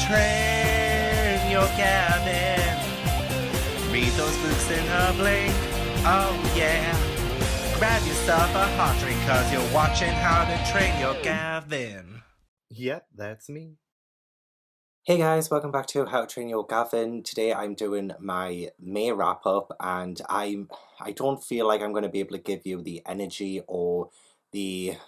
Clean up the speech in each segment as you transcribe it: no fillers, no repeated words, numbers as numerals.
train your Gavin. Read those books in a blink, oh yeah. Grab yourself a hot drink cause you're watching How to Train Your Gavin. Yep, that's me. Hey guys, welcome back to How to Train Your Gavin. Today I'm doing my May wrap-up and I don't feel like I'm going to be able to give you the energy or the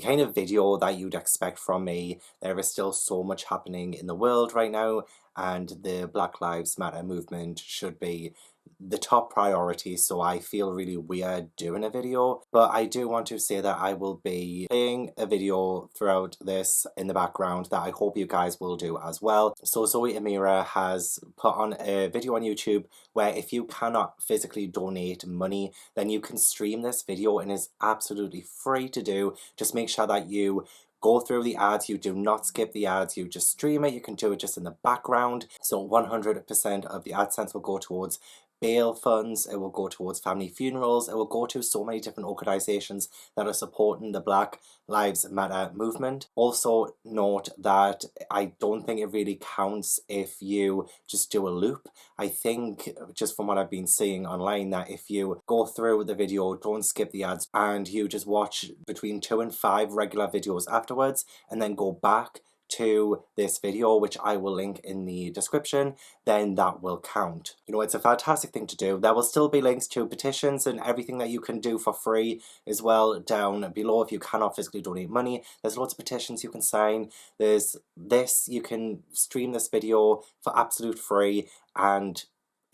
kind of video that you'd expect from me. There is still so much happening in the world right now, and the Black Lives Matter movement should be the top priority, so I feel really weird doing a video. But I do want to say that I will be playing a video throughout this in the background that I hope you guys will do as well. So Zoe Amira has put on a video on YouTube where if you cannot physically donate money, then you can stream this video, and it's absolutely free to do. Just make sure that you go through the ads, you do not skip the ads, you just stream it. You can do it just in the background. So 100% of the AdSense will go towards bail funds, it will go towards family funerals, it will go to so many different organisations that are supporting the Black Lives Matter movement. Also note that I don't think it really counts if you just do a loop. I think, just from what I've been seeing online, that if you go through the video, don't skip the ads, and you just watch between 2 and 5 regular videos afterwards, and then go back to this video, which I will link in the description, then that will count. You know, it's a fantastic thing to do. There will still be links to petitions and everything that you can do for free as well down below if you cannot physically donate money. There's lots of petitions you can sign. There's this, you can stream this video for absolute free, and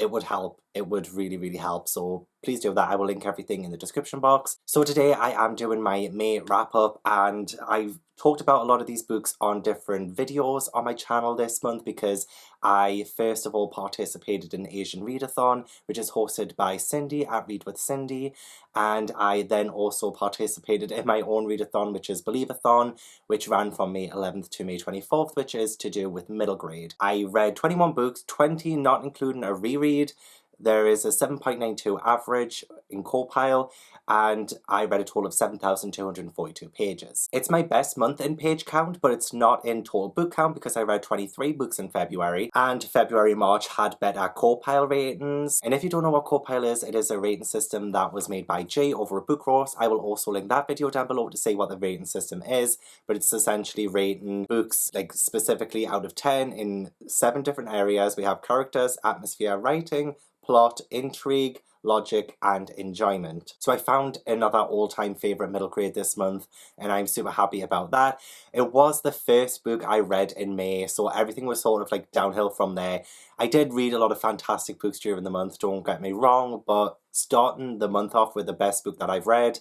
it would help. It would really help. So please do that. I will link everything in the description box. So today I am doing my May wrap up, and I've talked about a lot of these books on different videos on my channel this month because I first of all participated in Asian Readathon, which is hosted by Cindy at Read with Cindy, and I then also participated in my own readathon, which is Believeathon, which ran from May 11th to May 24th, which is to do with middle grade. I read 21 books, 20 not including a reread. There is a 7.92 average in Cowel, and I read a total of 7,242 pages. It's my best month in page count, but it's not in total book count because I read 23 books in February, and February, March had better Cowel ratings. And if you don't know what Cowel is, it is a rating system that was made by Jay over at Book Roast. I will also link that video down below to say what the rating system is, but it's essentially rating books like specifically out of 10 in 7 different areas. We have characters, atmosphere, writing, plot, intrigue, logic, and enjoyment. So I found another all-time favourite middle grade this month, and I'm super happy about that. It was the first book I read in May, so everything was sort of like downhill from there. I did read a lot of fantastic books during the month, don't get me wrong, but starting the month off with the best book that I've read,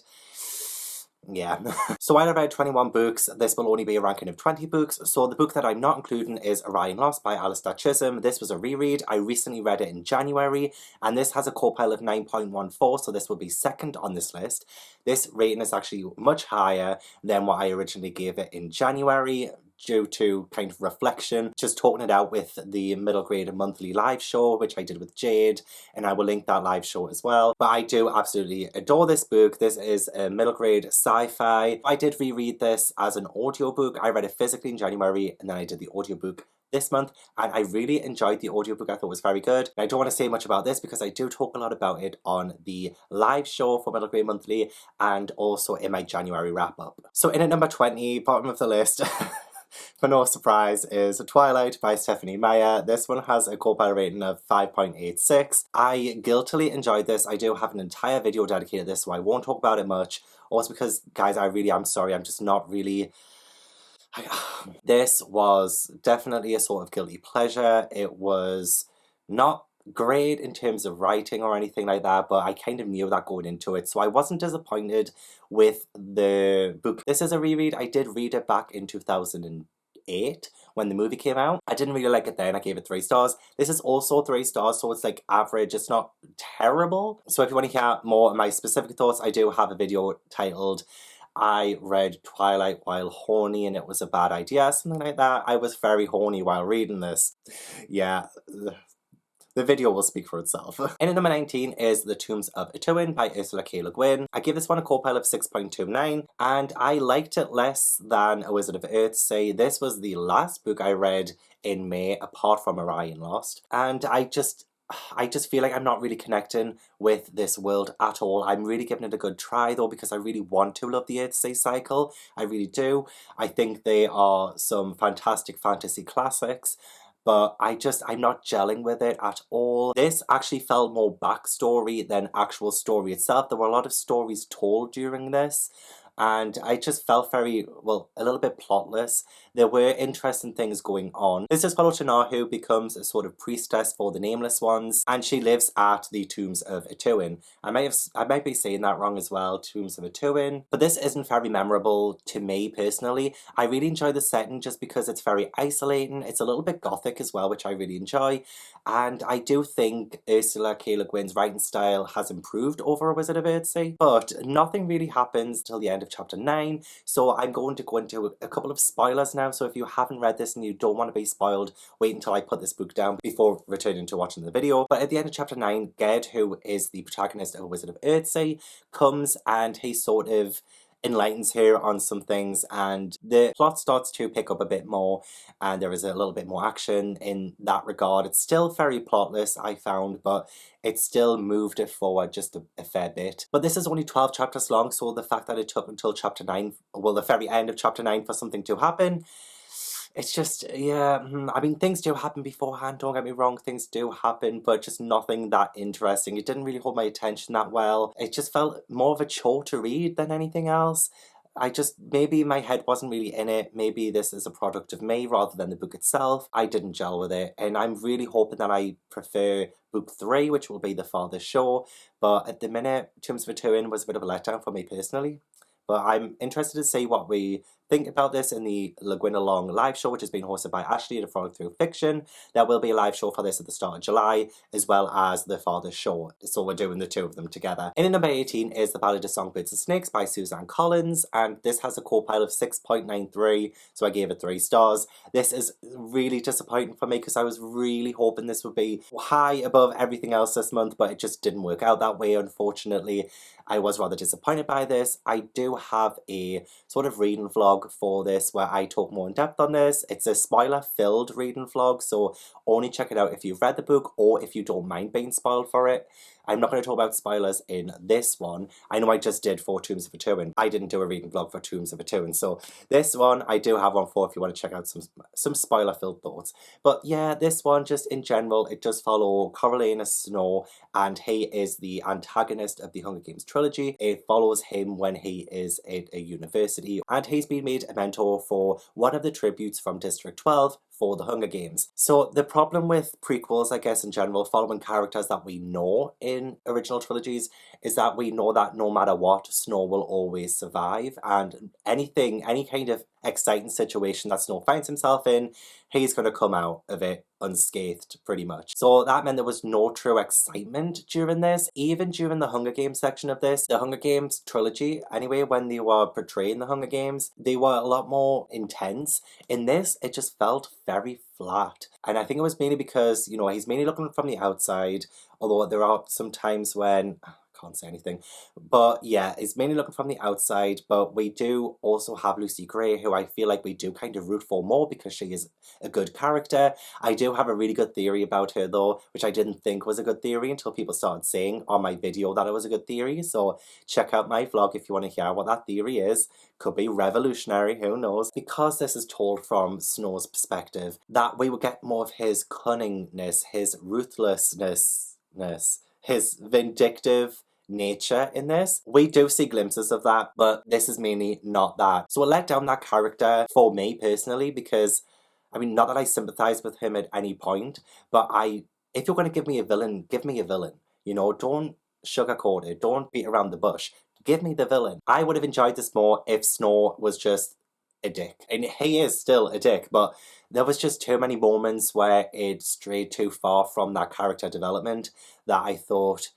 yeah. So I read 21 books. This will only be a ranking of 20 books. So the book that I'm not including is Orion Lost by Alistair Chisholm. This was a reread. I recently read it in January, and this has a Cowel of 9.14, so this will be second on this list. This rating is actually much higher than what I originally gave it in January, due to kind of reflection, just talking it out with the middle grade monthly live show, which I did with Jade, and I will link that live show as well. But I do absolutely adore this book. This is a middle grade sci-fi. I did reread this as an audiobook. I read it physically in January, and then I did the audiobook this month, and I really enjoyed the audiobook. I thought it was very good. I don't want to say much about this because I do talk a lot about it on the live show for Middle Grade Monthly and also in my January wrap-up. So in at number 20, bottom of the list, for no surprise, is Twilight by Stephanie Meyer. This one has a Cowel rating of 5.86. I guiltily enjoyed this. I do have an entire video dedicated to this, so I won't talk about it much. Also because, guys, I really am sorry. I'm just not really... This was definitely a sort of guilty pleasure. It was not great in terms of writing or anything like that, but I kind of knew that going into it, so I wasn't disappointed with the book. This is a reread. I did read it back in 2008 when the movie came out. I didn't really like it then. I gave it 3 stars. This is also 3 stars, so it's like average. It's not terrible. So if you want to hear more of my specific thoughts, I do have a video titled I read Twilight while horny and it was a bad idea, something like that. I was very horny while reading this. Yeah, The video will speak for itself. In at number 19 is The Tombs of Atuan by Ursula K. Le Guin. I give this one a core pile of 6.29, and I liked it less than A Wizard of Earthsea. This was the last book I read in May, apart from Orion Lost, and I just feel like I'm not really connecting with this world at all. I'm really giving it a good try though, because I really want to love the Earthsea cycle. I really do. I think they are some fantastic fantasy classics, but I'm not gelling with it at all. This actually felt more backstory than actual story itself. There were a lot of stories told during this, and I just felt very, well, a little bit plotless. There were interesting things going on. This is follow Tana, who becomes a sort of priestess for the Nameless Ones, and she lives at the Tombs of Atuan. I might be saying that wrong as well, Tombs of Atuan, but this isn't very memorable to me personally. I really enjoy the setting just because it's very isolating. It's a little bit gothic as well, which I really enjoy, and I do think Ursula K. Le Guin's writing style has improved over A Wizard of Earthsea, but nothing really happens till the end of chapter 9, so I'm going to go into a couple of spoilers now. So if you haven't read this and you don't want to be spoiled, wait until I put this book down before returning to watching the video. But at the end of chapter 9, Ged, who is the protagonist of A Wizard of Earthsea, comes and he sort of enlightens her on some things, and the plot starts to pick up a bit more, and there is a little bit more action in that regard. It's still very plotless, I found, but it still moved it forward just a fair bit. But this is only 12 chapters long, so the fact that it took until chapter 9, well, the very end of chapter 9 for something to happen, it's just, yeah, I mean, things do happen beforehand, don't get me wrong, things do happen, but just nothing that interesting. It didn't really hold my attention that well. It just felt more of a chore to read than anything else. Maybe my head wasn't really in it. Maybe this is a product of me rather than the book itself. I didn't gel with it, and I'm really hoping that I prefer book 3, which will be The Farthest Shore, but at the minute, Tombs of Atuan was a bit of a letdown for me personally. But I'm interested to see what we think about this in the Le Guin Along live show, which is being hosted by Ashley at A Frolic Through Fiction. There will be a live show for this at the start of July, as well as The Farthest Shore, so we're doing the two of them together. In at number 18 is The Ballad of Songbirds and Snakes by Suzanne Collins, and this has a core pile of 6.93, so I gave it 3 stars. This is really disappointing for me because I was really hoping this would be high above everything else this month, but it just didn't work out that way, unfortunately. I was rather disappointed by this. I do have a sort of reading vlog for this where I talk more in depth on this. It's a spoiler-filled reading vlog, so only check it out if you've read the book or if you don't mind being spoiled for it. I'm not going to talk about spoilers in this one. I know I just did for Tombs of Atuan. I didn't do a reading vlog for Tombs of Atuan, so this one I do have one for if you want to check out some spoiler-filled thoughts. But yeah, this one, just in general, it does follow Coriolanus Snow, and he is the antagonist of the Hunger Games trilogy. It follows him when he is at a university, and he's been made a mentor for one of the tributes from District 12 for the Hunger Games. So the problem with prequels, I guess in general, following characters that we know in original trilogies, is that we know that no matter what, Snow will always survive, and any kind of exciting situation that Snow finds himself in, he's going to come out of it unscathed pretty much. So that meant there was no true excitement during this. Even during the Hunger Games section of this, the Hunger Games trilogy anyway, when they were portraying the Hunger Games, they were a lot more intense. In this, it just felt very flat, and I think it was mainly because, you know, he's mainly looking from the outside, although there are some times when can't say anything, but yeah, it's mainly looking from the outside. But we do also have Lucy Gray, who I feel like we do kind of root for more because she is a good character. I do have a really good theory about her though, which I didn't think was a good theory until people started saying on my video that it was a good theory, so check out my vlog if you want to hear what that theory is. Could be revolutionary, who knows. Because this is told from Snow's perspective, that we will get more of his cunningness, his ruthlessness, his vindictive nature in this. We do see glimpses of that, but this is mainly not that. So it let down that character for me personally, because, I mean, not that I sympathise with him at any point, but if you're going to give me a villain, give me a villain. You know, don't sugarcoat it, don't beat around the bush. Give me the villain. I would have enjoyed this more if Snow was just a dick. And he is still a dick, but there was just too many moments where it strayed too far from that character development that I thought,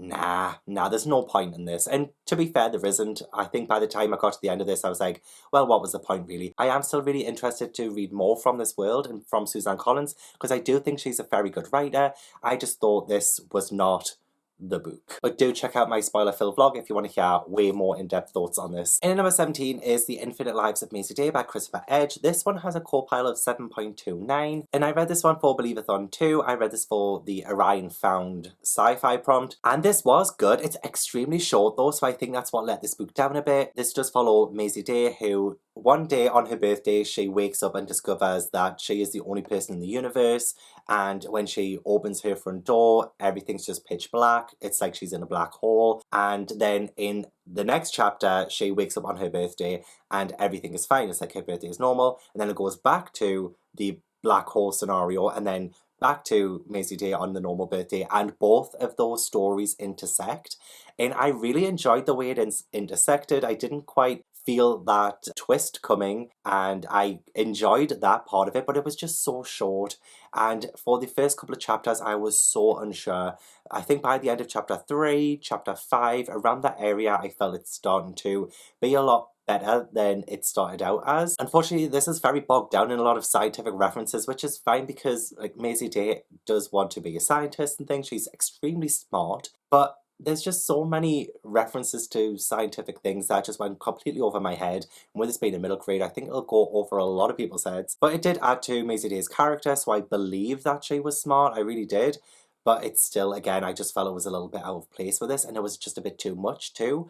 nah, there's no point in this. And to be fair, there isn't. I think by the time I got to the end of this, I was like, well, what was the point really? I am still really interested to read more from this world and from Suzanne Collins, because I do think she's a very good writer. I just thought this was not the book. But do check out my spoiler-filled vlog if you want to hear way more in-depth thoughts on this. In number 17 is The Infinite Lives of Maisie Day by Christopher Edge. This one has a core pile of 7.29, and I read this one for Believeathon 2. I read this for the Orion Found sci-fi prompt, and this was good. It's extremely short though, so I think that's what let this book down a bit. This does follow Maisie Day, who one day on her birthday, she wakes up and discovers that she is the only person in the universe, and when she opens her front door, everything's just pitch black. It's like she's in a black hole. And then in the next chapter, she wakes up on her birthday and everything is fine. It's like her birthday is normal. And then it goes back to the black hole scenario and then back to Maisie Day on the normal birthday. And both of those stories intersect. And I really enjoyed the way it intersected. I didn't quite feel that twist coming, and I enjoyed that part of it, but it was just so short. And for the first couple of chapters, I was so unsure. I think by the end of chapter 3, chapter 5, around that area, I felt it's starting to be a lot better than it started out as. Unfortunately, this is very bogged down in a lot of scientific references, which is fine because like Maisie Day does want to be a scientist and things. She's extremely smart, but there's just so many references to scientific things that just went completely over my head. And with this being a middle grade, I think it'll go over a lot of people's heads. But it did add to Maisie Day's character, so I believe that she was smart. I really did. But it's still, again, I just felt it was a little bit out of place with this, and it was just a bit too much too.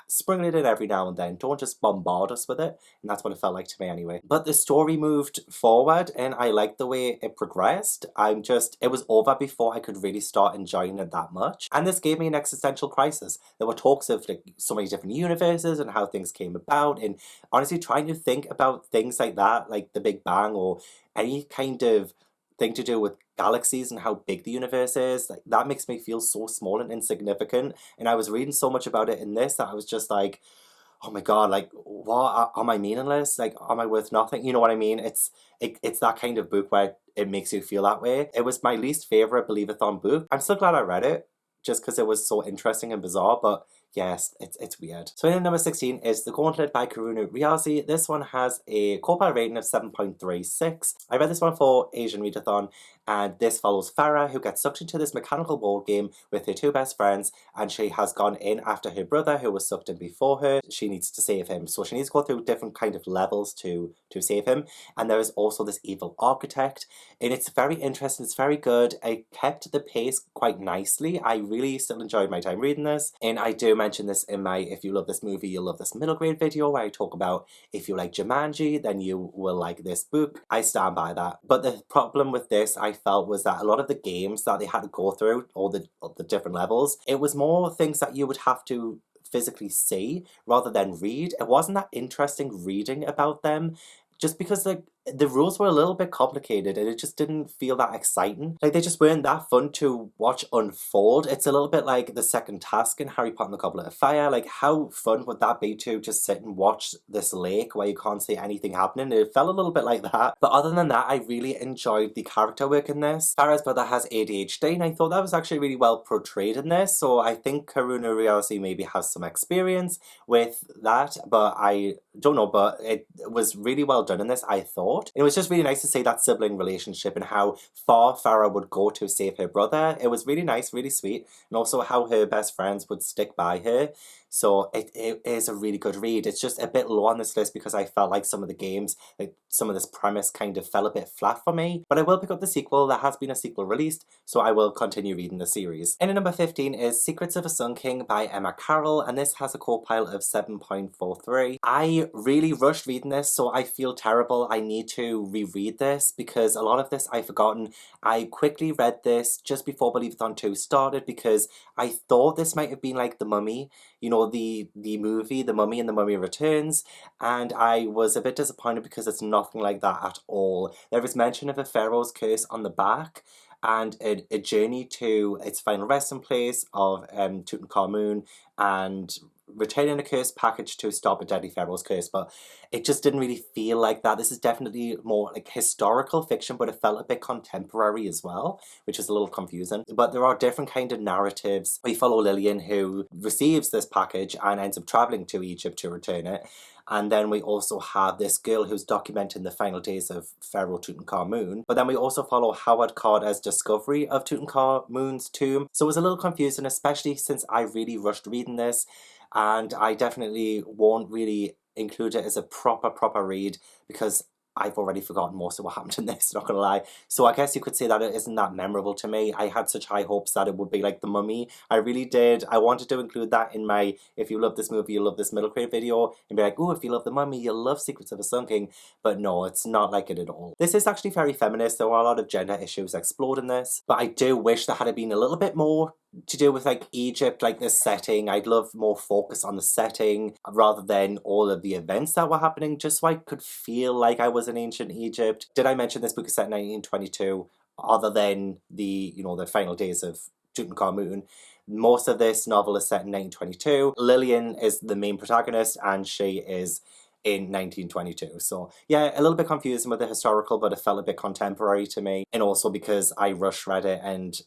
Sprinkle it in every now and then. Don't just bombard us with it. And that's what it felt like to me anyway. But the story moved forward, and I liked the way it progressed. It was over before I could really start enjoying it that much. And this gave me an existential crisis. There were talks of like so many different universes and how things came about, and honestly trying to think about things like that, like the Big Bang or any kind of thing to do with galaxies and how big the universe is, like that makes me feel so small and insignificant. And I was reading so much about it in this that I was just like, oh my god, like what, am I meaningless? Like am I worth nothing? You know what I mean? It's that kind of book where it makes you feel that way. It was my least favorite Believeathon book. I'm still glad I read it just because it was so interesting and bizarre, but yes, it's weird. So in number 16 is The Gauntlet by Karuna Riazi. This one has a core pile rating of 7.36. I read this one for Asian Readathon, and this follows Farah, who gets sucked into this mechanical board game with her two best friends, and she has gone in after her brother who was sucked in before her. She needs to save him, so she needs to go through different kind of levels to save him. And there is also this evil architect, and it's very interesting, it's very good. I kept the pace quite nicely. I really still enjoyed my time reading this, and I do mention this in my If You Love This Movie, You'll Love This Middle Grade video, where I talk about if you like Jumanji, then you will like this book. I stand by that. But the problem with this, I felt, was that a lot of the games that they had to go through, all the different levels, it was more things that you would have to physically see rather than read. It wasn't that interesting reading about them, just because like the rules were a little bit complicated and it just didn't feel that exciting. Like they just weren't that fun to watch unfold. It's a little bit like the second task in Harry Potter and the Goblet of Fire. Like how fun would that be to just sit and watch this lake where you can't see anything happening? It felt a little bit like that. But other than that, I really enjoyed the character work in this. Farah's brother has ADHD, and I thought that was actually really well portrayed in this. So I think Karuna Riazi maybe has some experience with that, but I don't know, but it was really well done in this, I thought. It was just really nice to see that sibling relationship and how far Farah would go to save her brother. It was really nice, really sweet, and also how her best friends would stick by her. So it is a really good read. It's just a bit low on this list because I felt like some of the games, like some of this premise kind of fell a bit flat for me. But I will pick up the sequel. There has been a sequel released, so I will continue reading the series. In at number 15 is Secrets of a Sun King by Emma Carroll, and this has a core pile of 7.43. I really rushed reading this, so I feel terrible. I need to reread this because a lot of this I've forgotten. I quickly read this just before Believeathon 2 started because I thought this might have been like The Mummy, you know, the movie, The Mummy and The Mummy Returns, and I was a bit disappointed because it's nothing like that at all. There is mention of a pharaoh's curse on the back and a journey to its final resting place of Tutankhamun and retaining a cursed package to stop a deadly Pharaoh's curse, but it just didn't really feel like that. This is definitely more like historical fiction, but it felt a bit contemporary as well, which is a little confusing. But there are different kind of narratives. We follow Lillian, who receives this package and ends up traveling to Egypt to return it. And then we also have this girl who's documenting the final days of Pharaoh Tutankhamun. But then we also follow Howard Carter's discovery of Tutankhamun's tomb. So it was a little confusing, especially since I really rushed reading this. And I definitely won't really include it as a proper read because I've already forgotten most of what happened in this, not gonna lie. So I guess you could say that it isn't that memorable to me. I had such high hopes that it would be like The Mummy. I really did. I wanted to include that in my if you love this movie, you'll love this middle grade video, and be like, oh, if you love The Mummy, you'll love Secrets of a Sun King. But no, it's not like it at all. This is actually very feminist. There are a lot of gender issues explored in this, but I do wish there had been a little bit more to do with like Egypt, like this setting. I'd love more focus on the setting rather than all of the events that were happening, just so I could feel like I was in ancient Egypt. Did I mention this book is set in 1922? Other than the, you know, the final days of Tutankhamun, most of this novel is set in 1922. Lillian is the main protagonist and she is in 1922. So yeah, a little bit confusing with the historical, but it felt a bit contemporary to me. And also because I rush read it and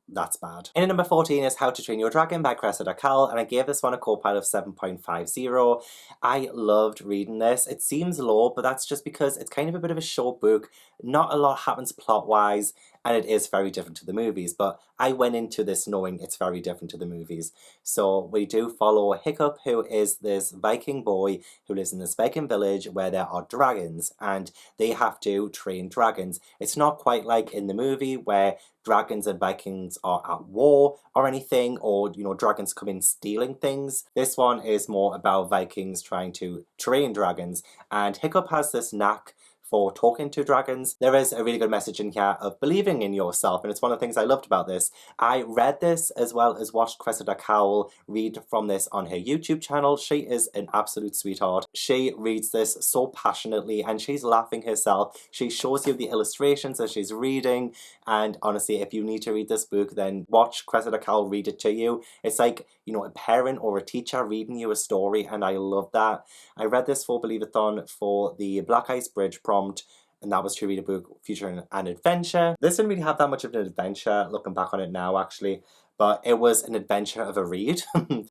that's bad. In at number 14 is How to Train Your Dragon by Cressida Cowell, and I gave this one a co-pile of 7.50. I loved reading this. It seems low, but that's just because it's kind of a bit of a short book. Not a lot happens plot-wise, and it is very different to the movies, but I went into this knowing it's very different to the movies. So we do follow Hiccup, who is this Viking boy who lives in this Viking village where there are dragons, and they have to train dragons. It's not quite like in the movie where dragons and Vikings are at war or anything, or, you know, dragons come in stealing things. This one is more about Vikings trying to train dragons, and Hiccup has this knack for talking to dragons. There is a really good message in here of believing in yourself, and it's one of the things I loved about this. I read this as well as watched Cressida Cowell read from this on her YouTube channel. She is an absolute sweetheart. She reads this so passionately and she's laughing herself. She shows you the illustrations as she's reading, and honestly, if you need to read this book, then watch Cressida Cowell read it to you. It's like, you know, a parent or a teacher reading you a story, and I love that. I read this for Believe-a-thon for the Black Ice Bridge prompt, and that was to read a book featuring an adventure. This didn't really have that much of an adventure, looking back on it now actually, but it was an adventure of a read.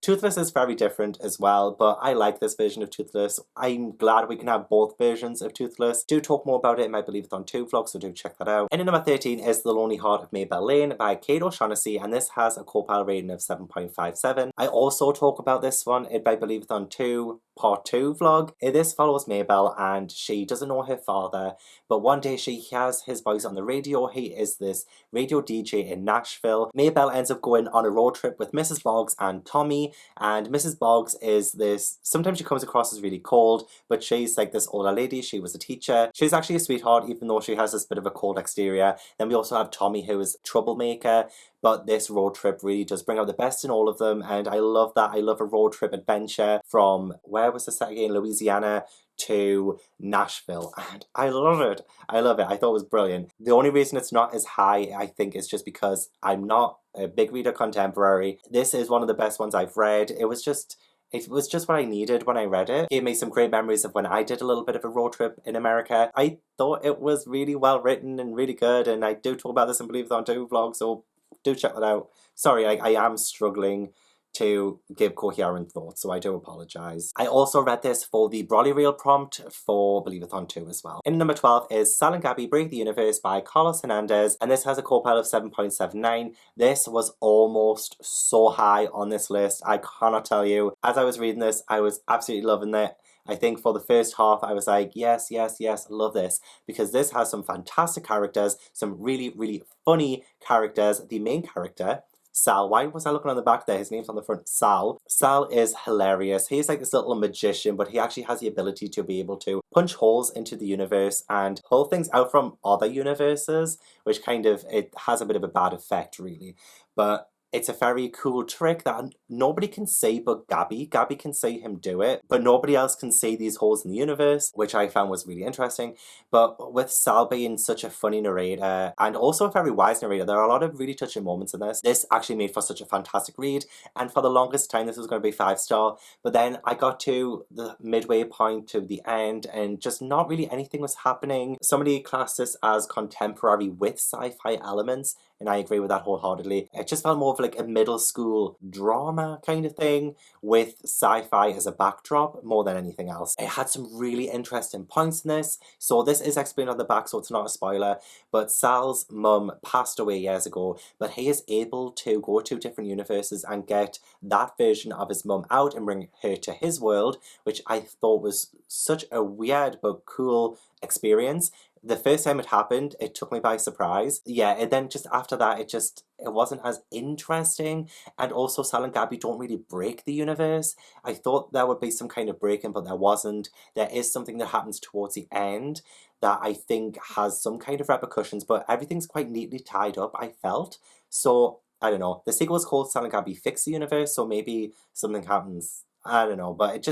Toothless is very different as well, but I like this version of Toothless. I'm glad we can have both versions of Toothless. Do talk more about it in my Believe-a-thon 2 vlog, so do check that out. And at number 13 is The Lonely Heart of Maybelle Lane by Kate O'Shaughnessy, and this has a co-pile rating of 7.57. I also talk about this one in my Believe-a-thon 2 Part 2 vlog. This follows Maybelle, and she doesn't know her father, but one day she hears his voice on the radio. He is this radio DJ in Nashville. Maybelle ends up going on a road trip with Mrs. Boggs and Tommy, and Mrs. Boggs is this, sometimes she comes across as really cold, but she's like this older lady. She was a teacher. She's actually a sweetheart, even though she has this bit of a cold exterior. Then we also have Tommy, who is a troublemaker, but this road trip really does bring out the best in all of them, and I love that. I love a road trip adventure from, where was the set again? Louisiana to Nashville, and I love it. I love it. I thought it was brilliant. The only reason it's not as high, I think, is just because I'm not a big reader contemporary. This is one of the best ones I've read. It was just what I needed when I read it. It gave me some great memories of when I did a little bit of a road trip in America. I thought it was really well written and really good, and I do talk about this in Believe-a-thon 2 vlog, so do check that out. Sorry, I am struggling to give coherent thoughts, so I do apologise. I also read this for the Brolly Reel prompt for Believe-a-thon 2 as well. In number 12 is Sal and Gabi Break the Universe by Carlos Hernandez, and this has a co-pile of 7.79. This was almost so high on this list, I cannot tell you. As I was reading this, I was absolutely loving it. I think for the first half, I was like, yes, yes, yes, love this. Because this has some fantastic characters, some really, really funny characters. The main character, Sal, why was I looking on the back there? His name's on the front, Sal. Sal is hilarious. He's like this little magician, but he actually has the ability to be able to punch holes into the universe and pull things out from other universes, which kind of, it has a bit of a bad effect, really. But It's a very cool trick that nobody can see but Gabi. Gabi can see him do it, but nobody else can see these holes in the universe, which I found was really interesting. But with Sal being such a funny narrator, and also a very wise narrator, there are a lot of really touching moments in this. This actually made for such a fantastic read, and for the longest time this was going to be 5-star, but then I got to the midway point to the end, and just not really anything was happening. Somebody classed this as contemporary with sci-fi elements, and I agree with that wholeheartedly. It just felt more of like a middle school drama kind of thing with sci-fi as a backdrop more than anything else. It had some really interesting points in this. So this is explained on the back, so it's not a spoiler, but Sal's mum passed away years ago, but he is able to go to different universes and get that version of his mum out and bring her to his world, which I thought was such a weird but cool experience. The first time it happened, it took me by surprise. Yeah, and then just after that, it wasn't as interesting. And also, Sal and Gabi don't really break the universe. I thought there would be some kind of breaking, but there wasn't. There is something that happens towards the end that I think has some kind of repercussions, but everything's quite neatly tied up, I felt. So, I don't know. The sequel is called Sal and Gabi Fix the Universe, so maybe something happens. I don't know, but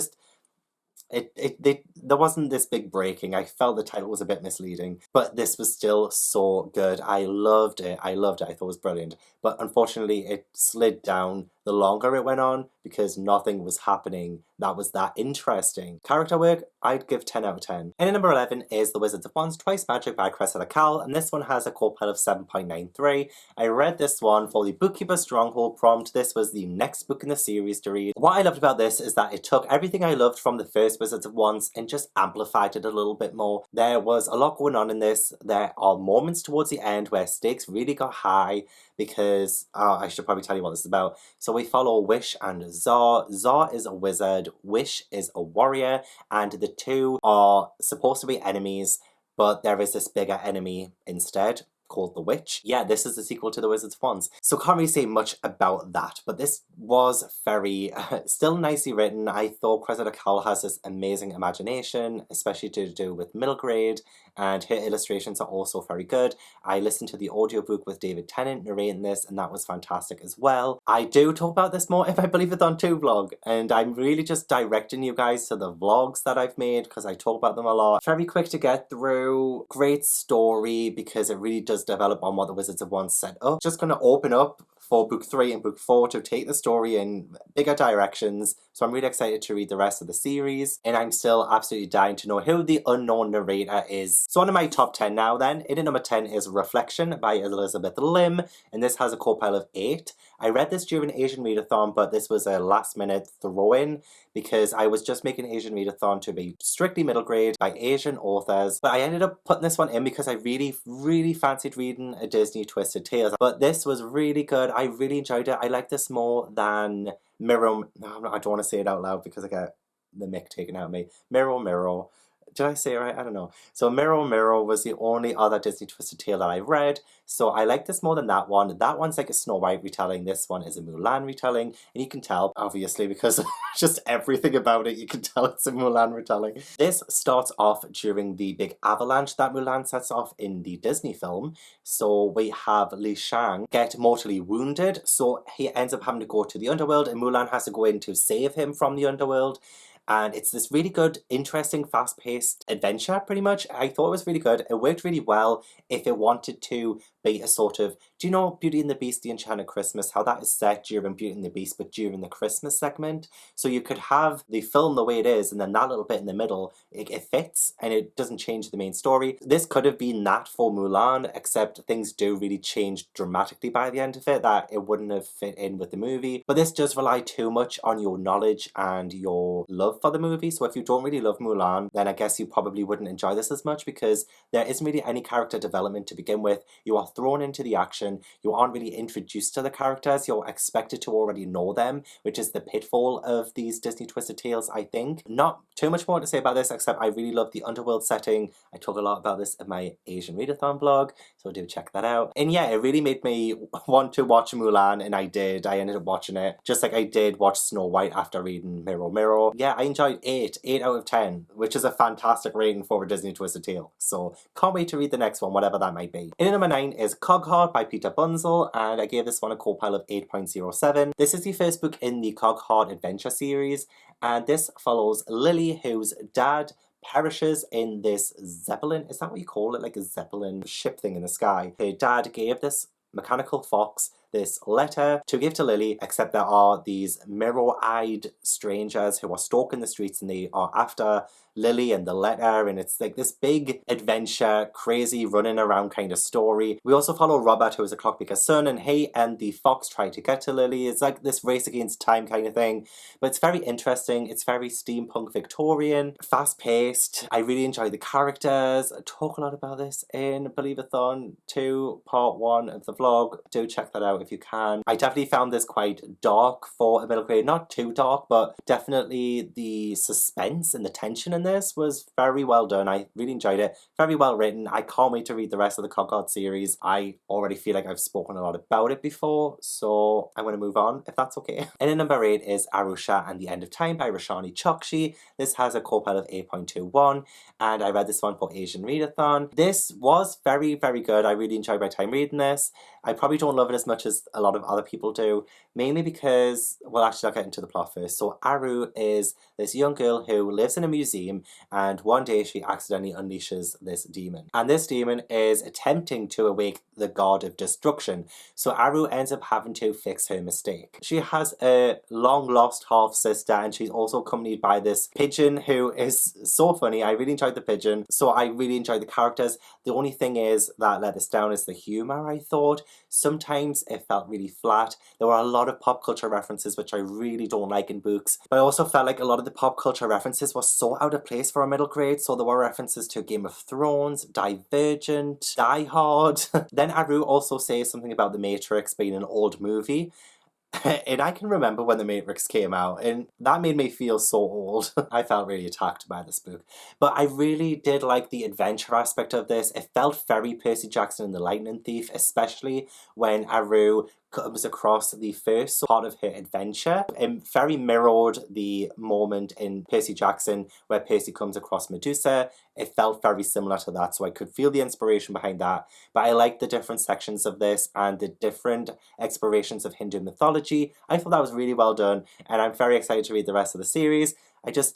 there wasn't this big breaking. I felt the title was a bit misleading, but this was still so good. I loved it. I thought it was brilliant. But unfortunately, it slid down the longer it went on because nothing was happening that was that interesting. Character work, I'd give 10 out of 10. And at number 11 is The Wizards of Wands Twice Magic by Cowel, and this one has a core pile of 7.93. I read this one for the Bookkeeper Stronghold prompt. This was the next book in the series to read. What I loved about this is that it took everything I loved from the first Wizards of Wands and just amplified it a little bit more. There was a lot going on in this. There are moments towards the end where stakes really got high because, I should probably tell you what this is about. So we follow Wish and Zar. Zar is a wizard, Wish is a warrior, and the two are supposed to be enemies, but there is this bigger enemy instead, called The Witch. Yeah, this is the sequel to The Wizards of Wands. So can't really say much about that, but this was very, still nicely written. I thought Cressida Cowell has this amazing imagination, especially to do with middle grade, and her illustrations are also very good. I listened to the audiobook with David Tennant narrating this, and that was fantastic as well. I do talk about this more if I believe it on 2 vlog, and I'm really just directing you guys to the vlogs that I've made because I talk about them a lot. Very quick to get through, great story because it really does develop on what the Wizards of Wands set up. Just going to open up for book 3 and book 4 to take the story in bigger directions, so I'm really excited to read the rest of the series, and I'm still absolutely dying to know who the unknown narrator is. So on to my top 10 now then. In at number 10 is Reflection by Elizabeth Lim, and this has a core pile of 8. I read this during Asian Readathon, but this was a last minute throw-in because I was just making Asian Readathon to be strictly middle grade by Asian authors, but I ended up putting this one in because I really fancied reading a Disney Twisted Tales. But this was really good. I really enjoyed it. I like this more than Mirror. No, I don't want to say it out loud because I get the mick taken out of me. Mirror. Did I say it right? I don't know. So Mirror was the only other Disney Twisted Tale that I read. So I like this more than that one. That one's like a Snow White retelling. This one is a Mulan retelling. And you can tell, obviously, because just everything about it, you can tell it's a Mulan retelling. This starts off during the big avalanche that Mulan sets off in the Disney film. So we have Li Shang get mortally wounded. So he ends up having to go to the underworld, and Mulan has to go in to save him from the underworld. And it's this really good, interesting, fast-paced adventure, pretty much. I thought it was really good. It worked really well if it wanted to be a sort of, do you know Beauty and the Beast, The Enchanted Christmas, how that is set during Beauty and the Beast, but during the Christmas segment? So you could have the film the way it is, and then that little bit in the middle, it fits, and it doesn't change the main story. This could have been that for Mulan, except things do really change dramatically by the end of it, that it wouldn't have fit in with the movie. But this does rely too much on your knowledge and your love for the movie, so if you don't really love Mulan, then I guess you probably wouldn't enjoy this as much because there isn't really any character development to begin with. You are thrown into the action, you aren't really introduced to the characters, you're expected to already know them, which is the pitfall of these Disney Twisted Tales, I think. Not too much more to say about this, except I really love the underworld setting. I talk a lot about this in my Asian Readathon blog, so do check that out. And yeah, it really made me want to watch Mulan, and I did. I ended up watching it, just like I did watch Snow White after reading Mirror. Yeah, I enjoyed 8 out of 10, which is a fantastic rating for a Disney Twisted Tale. So can't wait to read the next one, whatever that might be. In at number 9 is Cogheart by Peter Bunzel, and I gave this one a co-pile of 8.07. This is the first book in the Cogheart adventure series, and this follows Lily, whose dad perishes in this Zeppelin. Is that what you call it? Like a Zeppelin ship thing in the sky. Her dad gave this mechanical fox this letter to give to Lily, except there are these mirror-eyed strangers who are stalking the streets and they are after Lily and the letter, and it's like this big adventure, crazy running around kind of story. We also follow Robert, who is a clockmaker's son, and he and the fox try to get to Lily. It's like this race against time kind of thing, but it's very interesting. It's very steampunk Victorian, fast-paced. I really enjoy the characters. I talk a lot about this in Believeathon 2, part 1 of the vlog. Do check that out if you can. I definitely found this quite dark for a middle grade. Not too dark, but definitely the suspense and the tension in this was very well done. I really enjoyed it. Very well written. I can't wait to read the rest of the Cogheart series. I already feel like I've spoken a lot about it before, so I'm going to move on if that's okay. And at number 8 is Aru Shah and the End of Time by Roshani Chokshi. This has a co-pile of 8.21, and I read this one for Asian Readathon. This was very, very good. I really enjoyed my time reading this. I probably don't love it as much as a lot of other people do, mainly because, well, actually I'll get into the plot first. So Aru is this young girl who lives in a museum, and one day she accidentally unleashes this demon. And this demon is attempting to awake the god of destruction. So Aru ends up having to fix her mistake. She has a long lost half sister, and she's also accompanied by this pigeon who is so funny. I really enjoyed the pigeon. So I really enjoyed the characters. The only thing is that let this down is the humor, I thought. Sometimes it felt really flat. There were a lot of pop culture references which I really don't like in books, but I also felt like a lot of the pop culture references were so out of place for a middle grade. So there were references to Game of Thrones, Divergent, Die Hard. Then Aru also says something about The Matrix being an old movie. And I can remember when The Matrix came out, and that made me feel so old. I felt really attacked by this book. But I really did like the adventure aspect of this. It felt very Percy Jackson and the Lightning Thief, especially when Aru comes across the first part of her adventure. It very mirrored the moment in Percy Jackson where Percy comes across Medusa. It felt very similar to that, so I could feel the inspiration behind that. But I liked the different sections of this and the different explorations of Hindu mythology. I thought that was really well done, and I'm very excited to read the rest of the series.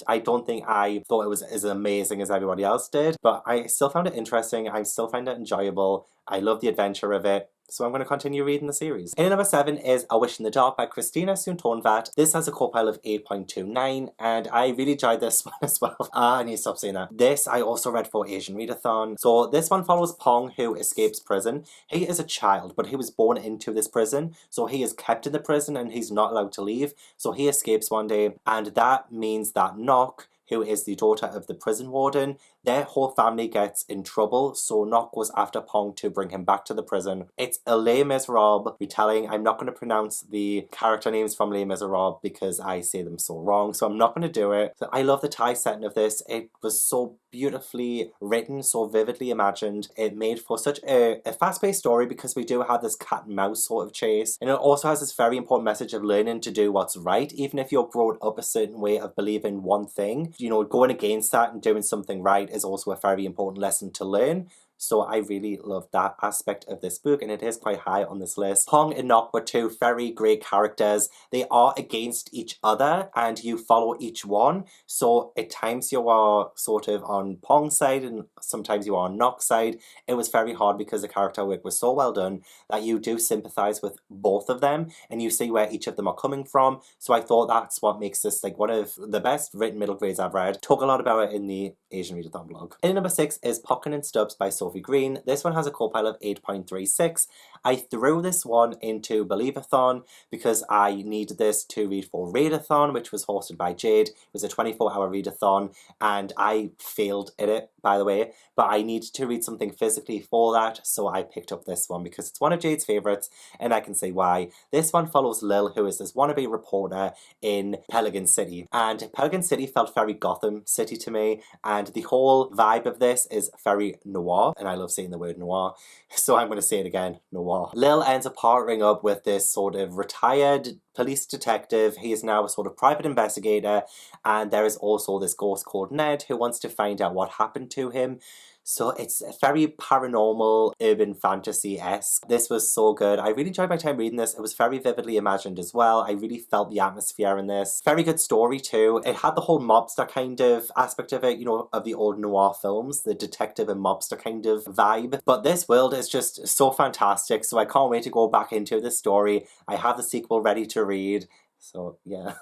I don't think I thought it was as amazing as everybody else did, but I still found it interesting. I still find it enjoyable. I love the adventure of it. So I'm going to continue reading the series. In at number 7 is A Wish in the Dark by Christina Soontornvat. This has a co-pile of 8.29, and I really enjoyed this one as well. I need to stop saying that. This I also read for Asian Readathon. So this one follows Pong, who escapes prison. He is a child, but he was born into this prison, so he is kept in the prison and he's not allowed to leave. So he escapes one day, and that means that Nock, who is the daughter of the prison warden, their whole family gets in trouble, so Nock goes after Pong to bring him back to the prison. It's a Les Miserables retelling. I'm not going to pronounce the character names from Les Miserables because I say them so wrong, so I'm not going to do it. So I love the Thai setting of this. It was so beautifully written, so vividly imagined. It made for such a fast-paced story because we do have this cat and mouse sort of chase, and it also has this very important message of learning to do what's right, even if you're brought up a certain way of believing one thing. You know, going against that and doing something right is also a very important lesson to learn. So I really love that aspect of this book, and it is quite high on this list. Pong and Nock were two very great characters. They are against each other and you follow each one. So at times you are sort of on Pong's side and sometimes you are on Nock's side. It was very hard because the character work was so well done that you do sympathize with both of them and you see where each of them are coming from. So I thought that's what makes this like one of the best written middle grades I've read. Talk a lot about it in the Asian Readathon blog. In number 6 is Potkin and Stubbs by Sophie Green. This one has a co-pile of 8.36. I threw this one into Believeathon because I needed this to read for Readathon, which was hosted by Jade. It was a 24-hour readathon and I failed at it, by the way, but I needed to read something physically for that, so I picked up this one because it's one of Jade's favourites and I can say why. This one follows Lil, who is this wannabe reporter in Pelican City, and Pelican City felt very Gotham City to me, and the whole vibe of this is very noir, and I love saying the word noir, so I'm going to say it again, noir. noir. Lil ends up partnering up with this sort of retired police detective. He is now a sort of private investigator, and there is also this ghost called Ned who wants to find out what happened to him. So it's very paranormal, urban fantasy-esque. This was so good. I really enjoyed my time reading this. It was very vividly imagined as well. I really felt the atmosphere in this. Very good story too. It had the whole mobster kind of aspect of it, you know, of the old noir films, the detective and mobster kind of vibe. But this world is just so fantastic, so I can't wait to go back into this story. I have the sequel ready to read. So yeah,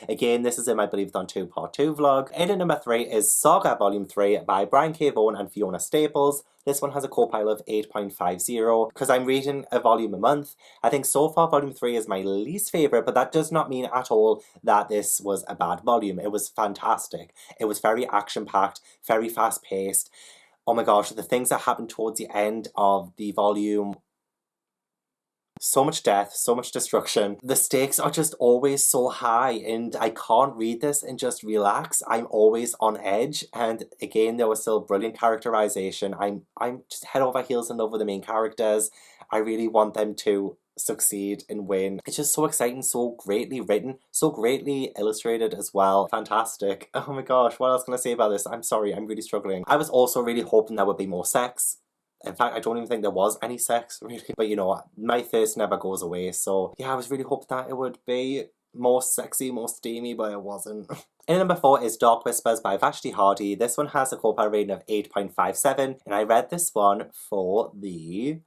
again, this is in my Believe-a-thon 2 Part 2 vlog. In at number 3 is Saga Volume 3 by Brian K. Vaughan and Fiona Staples. This one has a co-pile of 8.50 because I'm reading a volume a month. I think so far Volume 3 is my least favourite, but that does not mean at all that this was a bad volume. It was fantastic. It was very action-packed, very fast-paced. Oh my gosh, the things that happened towards the end of the volume. So much death, so much destruction. The stakes are just always so high, and I can't read this and just relax. I'm always on edge, and again, there was still brilliant characterization. I'm just head over heels in love with the main characters. I really want them to succeed and win. It's just so exciting, so greatly written, so greatly illustrated as well. Fantastic. Oh my gosh, what else can I say about this? I'm sorry, I'm really struggling. I was also really hoping there would be more sex. In fact, I don't even think there was any sex, really. But you know, my thirst never goes away. So yeah, I was really hoping that it would be more sexy, more steamy, but it wasn't. In number 4 is Darkwhispers by Vashti Hardy. This one has a co-pile rating of 8.57. And I read this one for the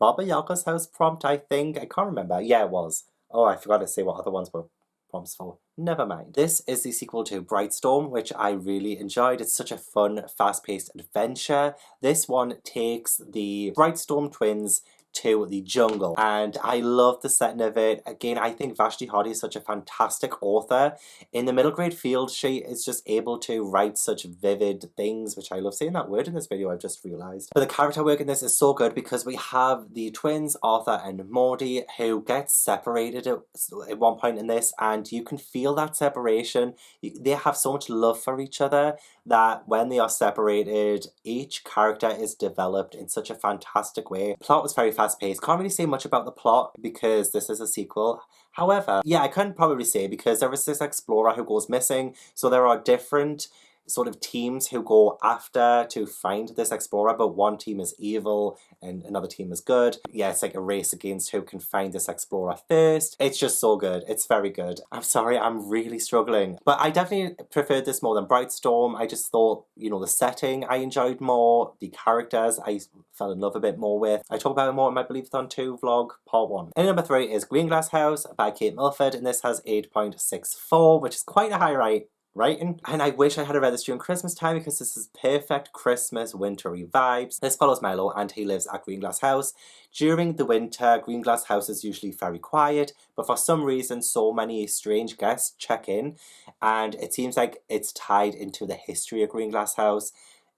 Baba Yaga's House prompt, I think. I can't remember. Yeah, it was. Oh, I forgot to say what other ones were prompts for. Never mind. This is the sequel to Brightstorm, which I really enjoyed. It's such a fun, fast-paced adventure. This one takes the Brightstorm twins to the jungle, and I love the setting of it. Again, I think Vashti Hardy is such a fantastic author. In the middle grade field, she is just able to write such vivid things, which I love saying that word in this video, I've just realised. But the character work in this is so good because we have the twins, Arthur and Maudie, who get separated at one point in this, and you can feel that separation. They have so much love for each other that when they are separated, each character is developed in such a fantastic way. The plot was very fast-paced. Can't really say much about the plot because this is a sequel. However, yeah, I couldn't probably say because there is this explorer who goes missing, so there are different sort of teams who go after to find this explorer, but one team is evil and another team is good. Yeah, it's like a race against who can find this explorer first. It's just so good. It's very good. I'm sorry, I'm really struggling. But I definitely preferred this more than Brightstorm. I just thought, you know, the setting I enjoyed more, the characters I fell in love a bit more with. I talk about it more in my Believe-a-thon 2 vlog, part 1. And number 3 is Greenglass House by Kate Milford, and this has 8.64, which is quite a high rating. And I wish I had read this during Christmas time because this is perfect Christmas wintry vibes. This follows Milo and he lives at Greenglass House. During the winter, Greenglass House is usually very quiet, but for some reason so many strange guests check in, and it seems like it's tied into the history of Greenglass House.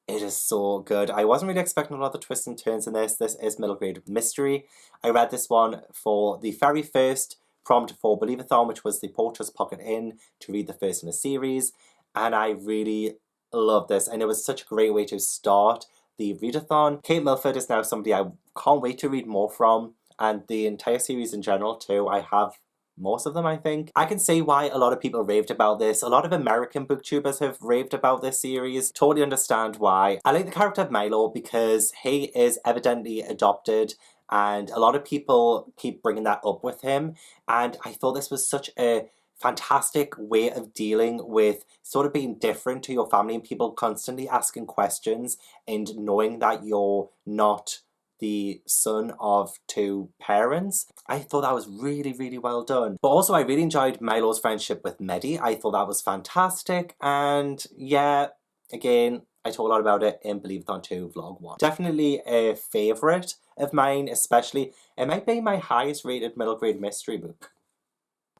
It is so good. I wasn't really expecting a lot of twists and turns in this. This is middle grade mystery. I read this one for the very first prompt for Believe-a-thon, which was the Porter's Pocket Inn, to read the first in a series, and I really love this, and it was such a great way to start the readathon. Kate Milford is now somebody I can't wait to read more from, and the entire series in general too. I have most of them, I think. I can see why a lot of people raved about this. A lot of American booktubers have raved about this series. Totally understand why. I like the character of Milo because he is evidently adopted, and a lot of people keep bringing that up with him, and I thought this was such a fantastic way of dealing with sort of being different to your family and people constantly asking questions and knowing that you're not the son of two parents. I thought that was really, really well done. But also I really enjoyed Milo's friendship with Medi. I thought that was fantastic, and yeah, again, I talk a lot about it in Believe-a-thon 2 vlog 1. Definitely a favourite of mine, especially. It might be my highest rated middle grade mystery book.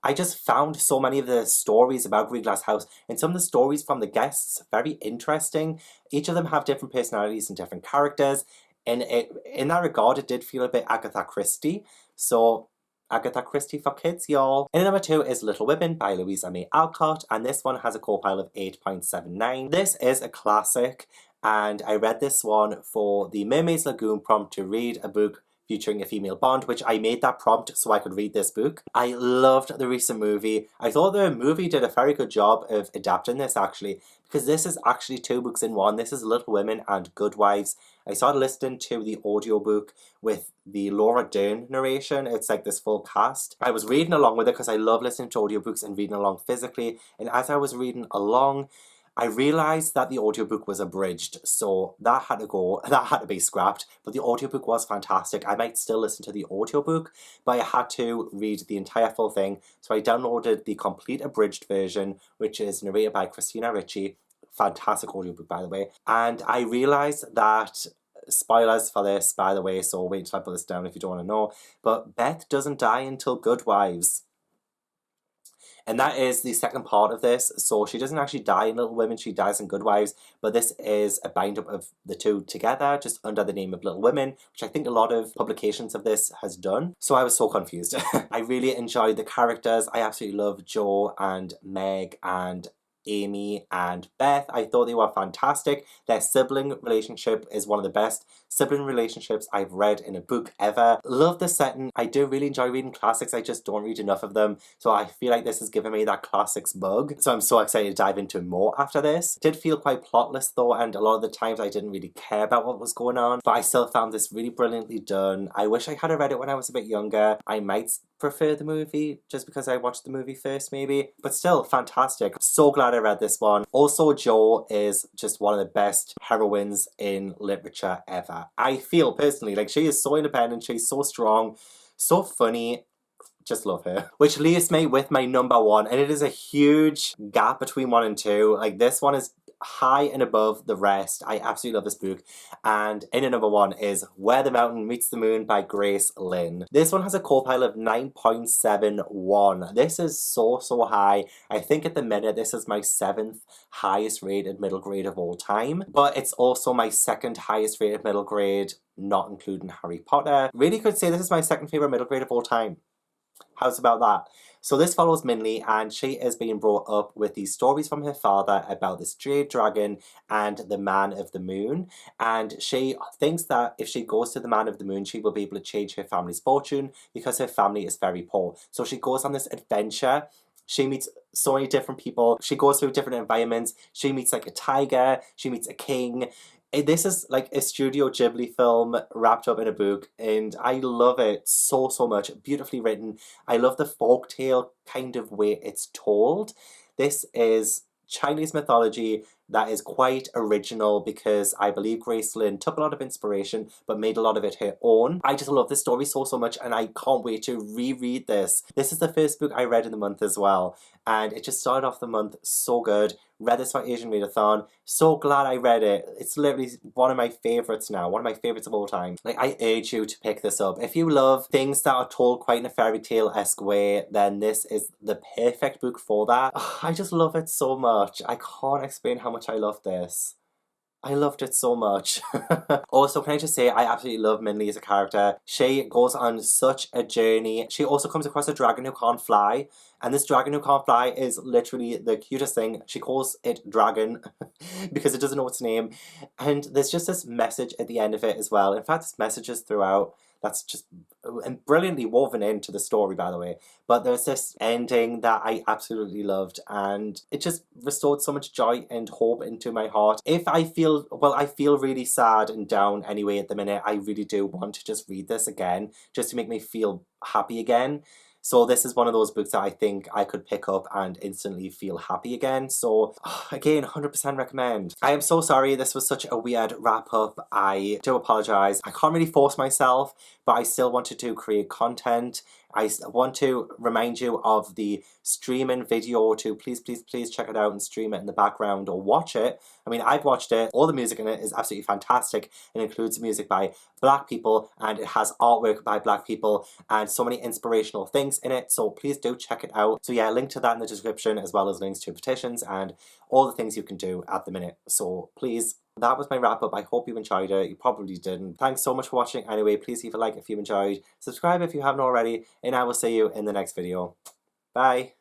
I just found so many of the stories about Greenglass House and some of the stories from the guests very interesting. Each of them have different personalities and different characters, and in that regard it did feel a bit Agatha Christie. So Agatha Christie for kids, y'all. And number 2 is Little Women by Louisa May Alcott, and this one has a co-pile of 8.79. This is a classic, and I read this one for the Mermaid's Lagoon prompt to read a book featuring a female Bond, which I made that prompt so I could read this book. I loved the recent movie. I thought the movie did a very good job of adapting this actually, because this is actually 2 books in one. This is Little Women and Good Wives. I started listening to the audiobook with the Laura Dern narration. It's like this full cast. I was reading along with it because I love listening to audiobooks and reading along physically, and as I was reading along, I realised that the audiobook was abridged, so that had to go, that had to be scrapped, but the audiobook was fantastic. I might still listen to the audiobook, but I had to read the entire full thing, so I downloaded the complete abridged version, which is narrated by Christina Ricci. Fantastic audiobook, by the way. And I realised that, spoilers for this, by the way, so wait till I put this down if you don't want to know, but Beth doesn't die until Good Wives. And that is the second part of this. So she doesn't actually die in Little Women, she dies in Good Wives, but this is a bind up of the 2 together, just under the name of Little Women, which I think a lot of publications of this has done. So I was so confused. I really enjoyed the characters. I absolutely love Jo and Meg and Amy and Beth. I thought they were fantastic. Their sibling relationship is one of the best sibling relationships I've read in a book ever. Love the setting. I do really enjoy reading classics. I just don't read enough of them. So I feel like this has given me that classics bug. So I'm so excited to dive into more after this. It did feel quite plotless though, and a lot of the times I didn't really care about what was going on, but I still found this really brilliantly done. I wish I had read it when I was a bit younger. I might prefer the movie just because I watched the movie first maybe, but still fantastic. So glad I read this one. Also, Jo is just one of the best heroines in literature ever. I feel personally like she is so independent, she's so strong, so funny. Just love her. Which leaves me with my number 1, and it is a huge gap between 1 and 2. Like, this one is high and above the rest. I absolutely love this book, and in at number 1 is Where the Mountain Meets the Moon by Grace Lynn. This one has a core pile of 9.71. This is so high. I think at the minute this is my 7th highest rated middle grade of all time, but it's also my 2nd highest rated middle grade, not including Harry Potter. Really could say this is my 2nd favourite middle grade of all time. How's about that? So this follows Minley, and she is being brought up with these stories from her father about this jade dragon and the man of the moon, and she thinks that if she goes to the man of the moon she will be able to change her family's fortune because her family is very poor. So she goes on this adventure. She meets so many different people. She goes through different environments. She meets like a tiger. She meets a king. This is like a Studio Ghibli film wrapped up in a book, and I love it so much. Beautifully written. I love the folktale kind of way it's told. This is Chinese mythology that is quite original because I believe Grace Lynn took a lot of inspiration but made a lot of it her own. I just love this story so much, and I can't wait to reread this. This is the first book I read in the month as well, and it just started off the month so good. Read this for Asian Readathon. So glad I read it. It's literally one of my favourites now. One of my favourites of all time. Like, I urge you to pick this up. If you love things that are told quite in a fairy tale-esque way, then this is the perfect book for that. I just love it so much. I can't explain how much I love this. I loved it so much. Also, can I just say, I absolutely love Minley as a character. She goes on such a journey. She also comes across a dragon who can't fly, and this dragon who can't fly is literally the cutest thing. She calls it Dragon because it doesn't know its name, and there's just this message at the end of it as well. In fact, there's messages throughout that's just brilliantly woven into the story, by the way. But there's this ending that I absolutely loved, and it just restored so much joy and hope into my heart. If I feel, well, I feel really sad and down anyway at the minute, I really do want to just read this again, just to make me feel happy again. So this is one of those books that I think I could pick up and instantly feel happy again. So again, 100% recommend. I am so sorry this was such a weird wrap up. I do apologise. I can't really force myself, but I still wanted to create content. I want to remind you of the streaming video to please check it out and stream it in the background or watch it. I mean, I've watched it. All the music in it is absolutely fantastic. It includes music by Black people, and it has artwork by Black people and so many inspirational things in it. So please do check it out. So yeah, link to that in the description, as well as links to petitions and all the things you can do at the minute. So please. That was my wrap up. I hope you enjoyed it. You probably didn't. Thanks so much for watching anyway. Please leave a like if you enjoyed. Subscribe if you haven't already. And I will see you in the next video. Bye.